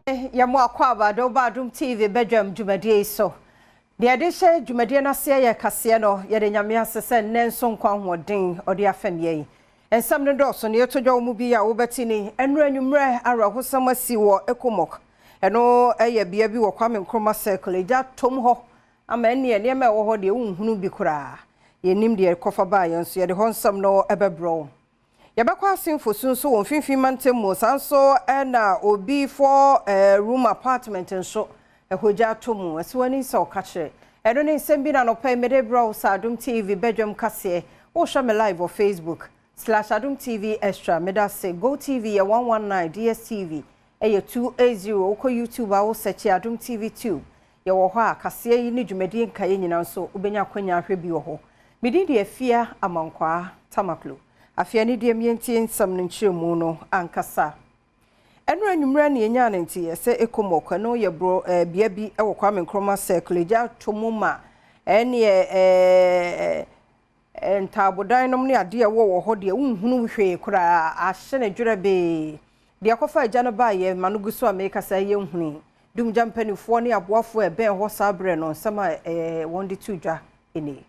Yamo akwaba do Badwam TV Badwam dwumadie so. De ade hye dwumadie na se ye kase no ye de nyame asese nenso nkwa hoden ode afam ye. Ensam no do so ne yetodwa mu bi ya wo betini enru anwumre arahosam asi wo ekomok. Eno eye bia bi wo kwame nkroma circle ja tom ho ama ene ne ma wo ho de unhunu bi kura. Ye nim de kofa ba ye nso ye de honsam no ebebro. Yabakwa asimfo sunso won finfin mantem mo sanso na obi for room apartment nso ehoja tomu asiwani so kache edo ne sembi na no pay mede bro Adom TV Badwam kase o hwa me live on Facebook /Adom TV extra meda say Go TV ya 119 DSTV eye 280 oko YouTube a wo search Adom TV 2 ye wo ho a kase yi ni dwumadi nkaye nyina nso obenya kwanya ahwe bi wo ho medi de afia amankwa tamaklo afia ni de mientie nsam no nkyeremu no ankasa enra nwumra ne enya nanti se ekomoko no ye bro bia bi e wo kwame nkroma circle ja tomuma ene entabodan nom ne ade wo ho de unhunu hwe kura ahye ne dwere be de akofa agya no ba ye manuguso amerika sa ye nhuni dum jampanifo ne aboafo e ben ho sabre no nsama won de tudwa eni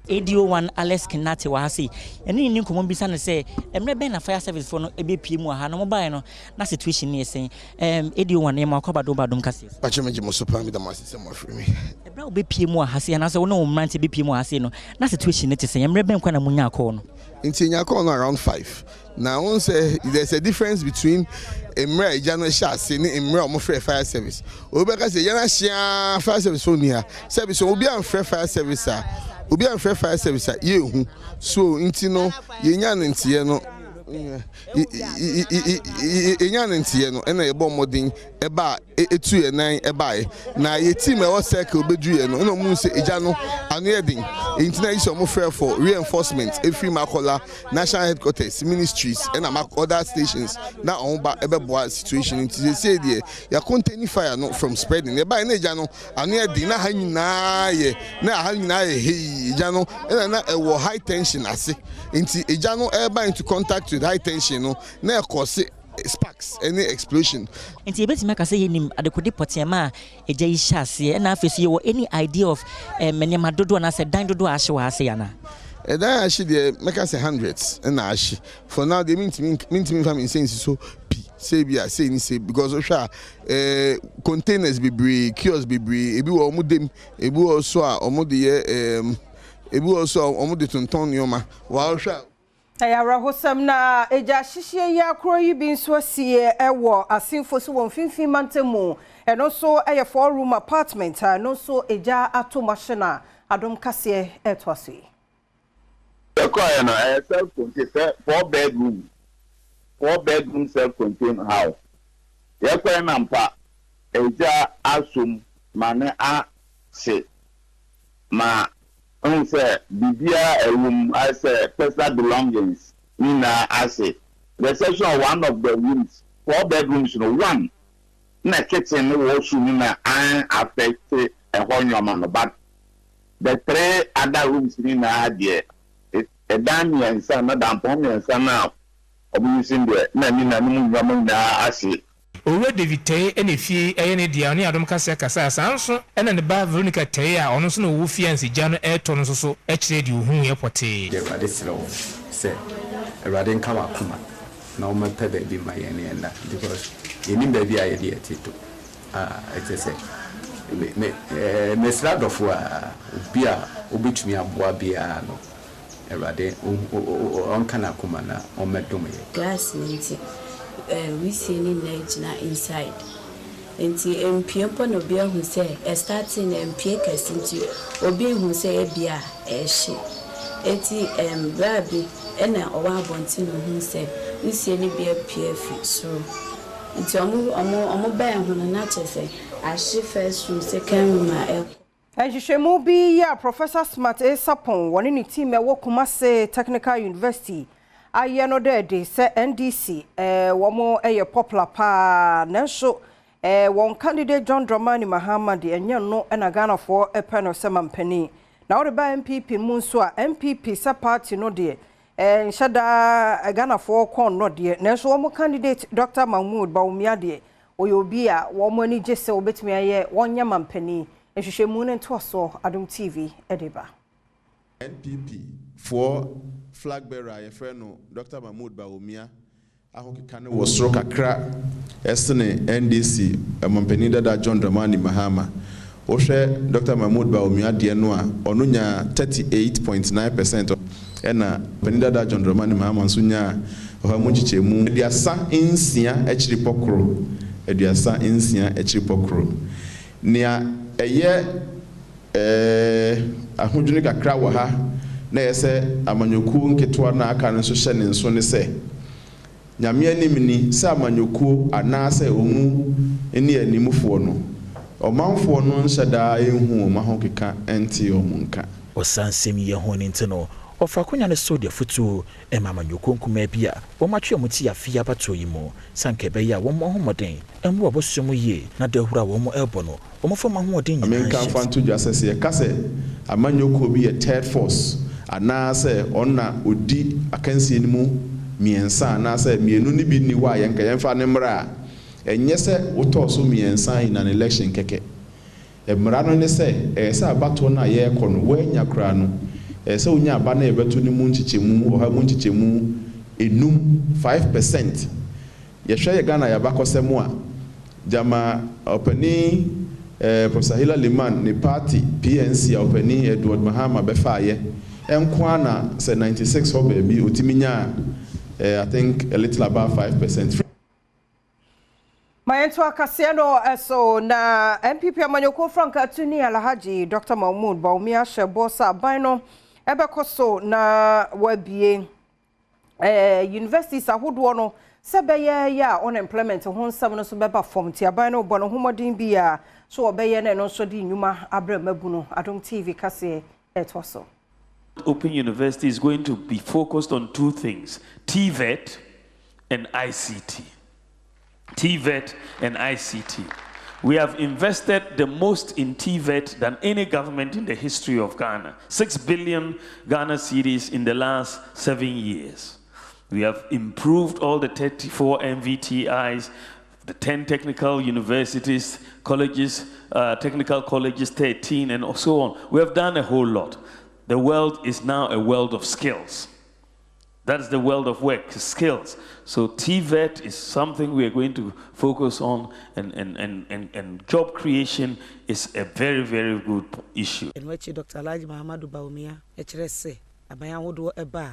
ADO1 Alex Kinati wahasi eni ni nkomo bisa ne se emre ben na fire service for no ebepie mu aha no mobile no na situation ne sen ADO1 e ma kwaba do Badwam kase pachemeji mo super mi da masese mo afri mi ebra obepie mu aha se na se wo no mrante bepie mu aha se no na situation ne te sen emre ben kwa na munya akọ no nti nya akọ no around 5 now one say there's a difference between emre ijano sha se ni emre o mo fire service obeka se yana hia fire service for ni ha service obi an fire service a obi an fire service ye hu so nti no ye nya ntie no enya ntie no na ye bo modin eba etu ye nan eba na ye team e wo circle bedu ye no na mu se eja no anu ye din nti na iso mo frɛ for reinforcement every makola national headquarters ministries and other stations na on ba ebeboa situation nti say there ya contain fire no from spreading eba na eja no anu ye din na ha nyina ye hey eja no na e wo high tension ase nti eja no eba into contact with high tension no na cause sparks any explosion nti ebeti maka say yenim adekode potiema eja yi hyase na afesu ye wo any idea of menema dodo na say dan dodo ahye wa ase yana dan ahye de meka say hundreds na ahye for now they mean family sense so say bia say ni say because ohwa containers be kiosks be ebi wo omudem ebi wo so a omude ye ebi wo so omude tonton nyoma wa ohwa ayara hosam na eja hihie ya akro yi bi nso asie ewo asimfo so won finfin mantemu eno so eye 4 room apartment no so eja ato machine Adom kase etwaso yi ekwa na self contained 4 bedroom self contained house yakwa na mpa eja asum mane a se ma say bibia a room as personal belongings in asset. The section of one of the rooms, 4 bedrooms, one na kitchen washroom na affected a whole man, but the 3 other rooms in there, a damn and son, Madame Pommy and son now of using the Namina asset. Owe David Tay ene fie ene dia ne Adom kase kasa sanso ene ne ba Veronica Tay a ono so no wo fie ansi gya no eto no so e kire di ohun ye pote de rade selo se rade nka wakoma na o mepe ba bi ma ye ne na because yeni ba bi aye de etito ete se me sradofo a bi a obetumi aboa bia no rade on kana kuma na o medom ye glass nti we see any na inside enti empie no bia hu say starting empie kasinti obi hu say bia ehye enti baby ena owa abonti no hu say we see any bia pf so enti omo ba hu na chese ahye first room second room Ehwehwemu bi ya Professor Smart Sapon woni ni team e wo Kumase Technical University aye no de se NDC womo eye popular pa nanso won candidate John Dramani Mahama de enye no na Ghana for epeno semampani na wo ba MPP mu nso a MPP sa party no de nshada Ghana for kon no de nanso womo candidate Dr. Mahmoud Bawumia de oyobi a wo mo ani gese obetumi aye wonya mampani ehwehwemu ne ntoso Adom TV edeba NPP for flag bearer your friend Dr. Mahmoud Bawumia ahokekane wo soro kakra esene NDC mampani dada John Dramani Mahama ohwe Dr. Mahmoud Bawumia de no a ono nya 38.9% ena mampani dada John Dramani Mahama nso nya ohamu chichemu ediasa insia echiri pokro eduasa insia echiri pokro nia eye ahudwene kakra wa ha na yese amanyoku nketoa na aka nso hye ne nso ne se nyame animni se amanyoku anase omu eni animfo no omanfo no nhyeda ehu omahokeka enti omunka osansem ye ho ne ntino ofa konya ne so de futu amanyoku nkuma bia omatwe omuti afia bato yimo sanke be ya wo mo homoden emu obosumu ye na dahura wo mo elbo no omofo ma homoden nyina amen kan fanto jasese kase amanyoku bi ye third force anase onna odi akansi ni mu miensa anase mienu ni bi ni wa yenka yemfa ne mra enye se wotoso miensa in an election keke emra no ne se esa bato na ye kono wanya kra no esa unya aba na ebeto ni mu nchichemu oha mu nchichemu enum 5% yehwe ye Ghana ya bakosemu a jama openi Professor Hila Liman ni party PNC ya openi Edward Mahama befa ye enkwana say 96 ho baby otiminya I think a little above 5%. Mayentu akasiano eso na MPP amanyoko Franka Tuni Alhaji Dr. Mahmoud Bawumia Shebosa Bino ebekoso na wabie universities ahodo no sebeye ya unemployment ho nsam no so beba form ti abano bono homodin bia so obeye na no so di nyuma abramabu no Adom TV kase etwoso. Open University is going to be focused on two things, TVET and ICT. TVET and ICT. We have invested the most in TVET than any government in the history of Ghana. 6 billion Ghana cedis in the last 7 years. We have improved all the 34 MVTIs, the 10 technical universities, colleges, technical colleges, 13, and so on. We have done a whole lot. The world is now a world of skills. That's the world of work, skills. So TVET is something we are going to focus on, and job creation is a very, very good issue. In which Dr. Alhaji Mahmoud Bawumia, HRS, Abaya Wodo Eba,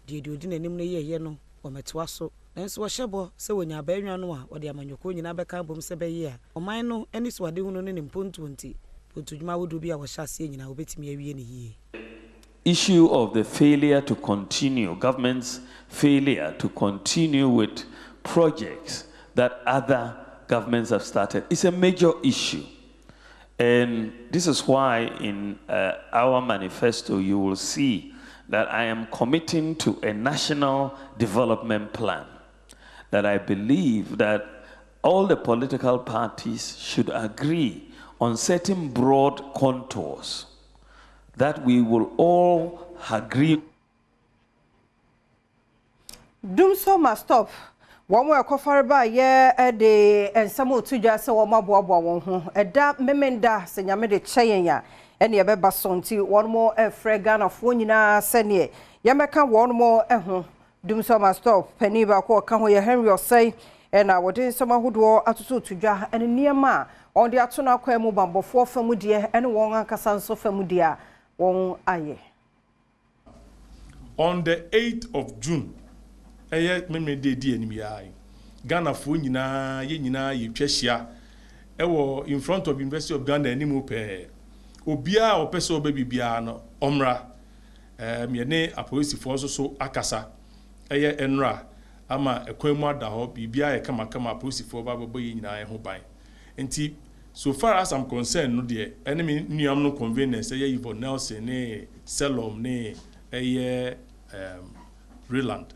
the Dudin and Nimne Yeno, or Metwaso, and so Shabo, so when you're bearing one, or the Amanyoko in Abeka Bum Sebea, or mine, and this was doing in Punt 20, but to Juma would be our chassis in our bit me ye. Issue of the failure to continue, government's failure to continue with projects that other governments have started is a major issue. And this is why in our manifesto you will see that I am committing to a national development plan, that I believe that all the political parties should agree on certain broad contours that we will all agree. Doom so must stop. One more coffee by ye a day and some more to just so my bobo won a da memenda senya de chayenya and ye beba sonti one more a fragan of Wunina senye Yamaka one more Doom so must stop penny back or come where Henry or say and I would in some who do attitude to ja and near ma on the atuna kwemo bambo for famudia and one casan so famudia. On the 8th of June, me day enemy Ghana fo nyina ye nyina ye twahia in front of University of Ghana animu pe obia opese obibia no omra me ne apolisifoɔ so akasa enra ama ekwanmu ada ho bibia ye kama apolisifoɔ ba babo ye nyina ho ban enti so far as I'm concerned, no dear enemy nuam no convenience Yvonne Nelson ne Selom ne Reland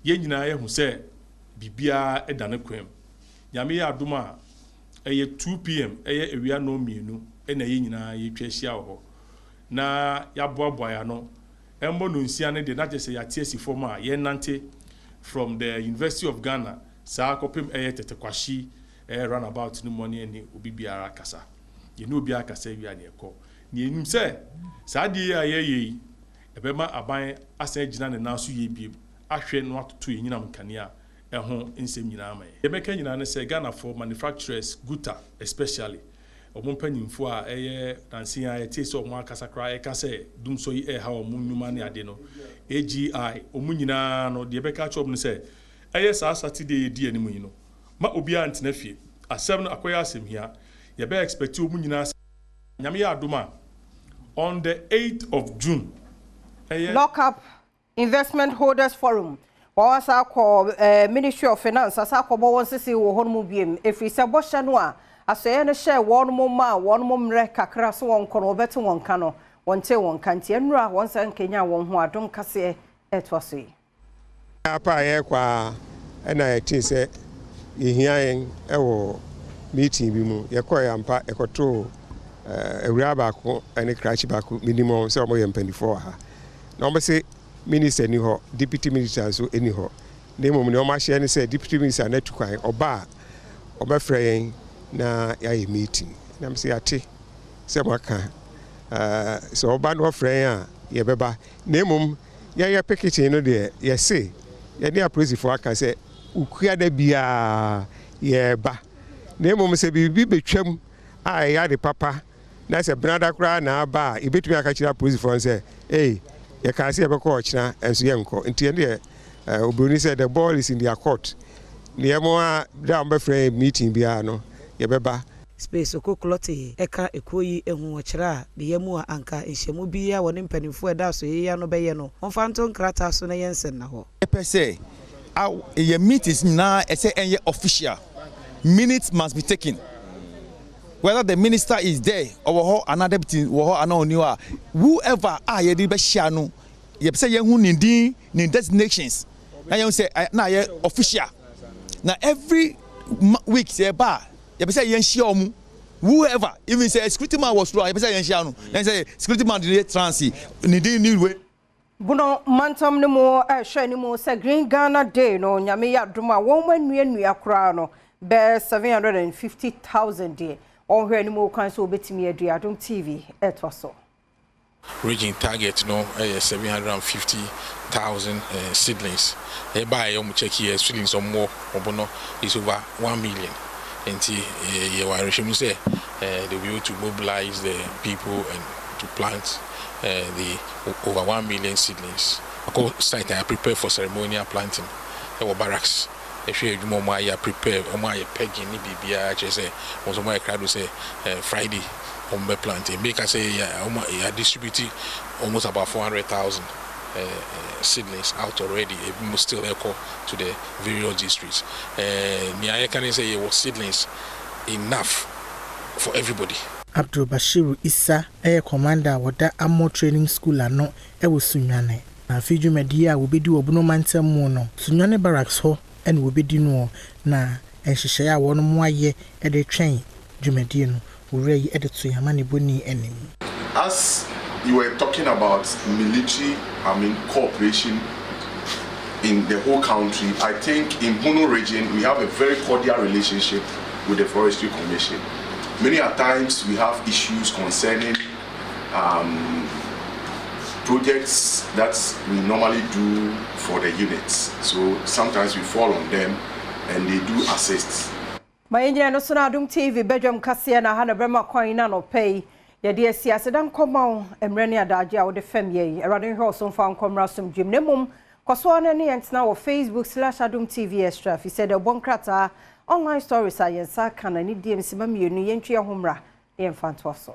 ye nyina ye hu se bibia edane kwam nyame ya adoma 2 p.m. ewia no mienu na ye nyina ye twahia ho na ya boaboa ya no embo no nsia ne de na je se ya tiesi form a ye nante from the University of Ghana sa kopem tetekwashi run about no money any obi biara kasa ye no biara kasa wi ane ekọ ni enim se saade ya ye ebema aban asan gina ne naso ye biem ahwe no atoto ye nyinam kanea ɛho nsɛm nyinaa ma ye meka nyinaa ne sɛ Ghana for manufacturers guta especially ɔmo mpanyimfo a ɛyɛ dansia yɛte sɛ ɔmo akasa kra ɛka sɛ dum so yi ɛha ɔmo nnwuma ne ade no AGI ɔmo nyinaa no deɛ bɛka kyɛ ɔmo ne sɛ ɛyɛ saa Saturday di anim yi no ma obi antena fie asɛm no akɔyɛ asɛm hia yɛbɛ expect ɔmo nyinaa nyame yɛ adoma on the 8th of June lock up investment holders forum wasa call Ministry of Finance asa call bo won sisi wo hon mu biem efri se bo hye no a asoye no hye won mo ma won mo mre kakra so won kono obeto won ka no won te won kanti enura won san kenya won ho adom kase etwaso yi apa ye kwa na yeti se yehian ewo meeting bi mu ye koy ampa ekoto ewura ba ko ene krachi ba ko minimum se omo ye mpanifo ha na omo se minister ni ho deputy minister so eni ho na mom ne o ma hye ne say deputy minister na tukwan oba obefra yen na ya ye meeting na me say ate se maka so oba no fra yen a ye beba na mom ya package no de ye say ye ne approve for aka say ukua da bia ye ba na mom se bibi betwam a ya de papa na se brada kra na aba e betumi aka kira approve for say you can see a coach and so young court. Obruni said the ball is in their court. Near more down by frame meeting piano. Yabeba. Space oko clotte eka ekoyi ehu ochira de yemu anka enhyemu bia woni mpanimfo eda so ye no beye no onfanto nkrata so na yensen na ho per se your meetings na say any official minutes must be taken. Whether the minister is there or another deputy or another whoever ye di be share no ye say ye hu ni designations na ye say na ye official na every week say ba ye say ye share omu whoever even say security man was through ye say ye share no then say security man dey transi ni dey need way buno mantam ne mo hwe ne mo say Green Ghana Day no nyame ya doma won manua kra no be 750,000 day on hwe ni mo kwan so obetimi adua Adom TV etwaso region target no 750,000 seedlings e buy you check here seedlings or more obono is over 1 million and you are say they will be able to mobilize the people and to plant the over 1 million seedlings. Of course, site I prepare for ceremonial planting. There were barracks. If you more prepare, or my pegging, I just say, also my crowd will say Friday on the planting. Because I distributed almost about 400,000 seedlings out already. We still echo to the various districts. I can say it was seedlings enough for everybody. Abdul Bashiru Issa, commander wada Ammo Training School ano ewo Sunyane. Na fiju media will be do obuno mantem mono. Sunyane barracks ho and will be do no na enhyehyɛ a wɔn mo ayɛ de twɛn dwumadie no wura yi de to yamane boni anim. As you were talking about military cooperation in the whole country, I think in Bono region we have a very cordial relationship with the Forestry Commission. Many a times we have issues concerning projects that we normally do for the units. So sometimes we fall on them and they do assist. My engineer no sona Adom TV Badwam kase na ha na brema kwan na no pay ye de asiase dan komon emrani adaje a wo de fam ye erade hwe so mfa nkomra som dwem ne mum koso na ne yentna wo Facebook/Adom TV Extra fi said the bonkrata online stories ayensa kana ni diem siba mienu yentwe homra ye mfa ntoso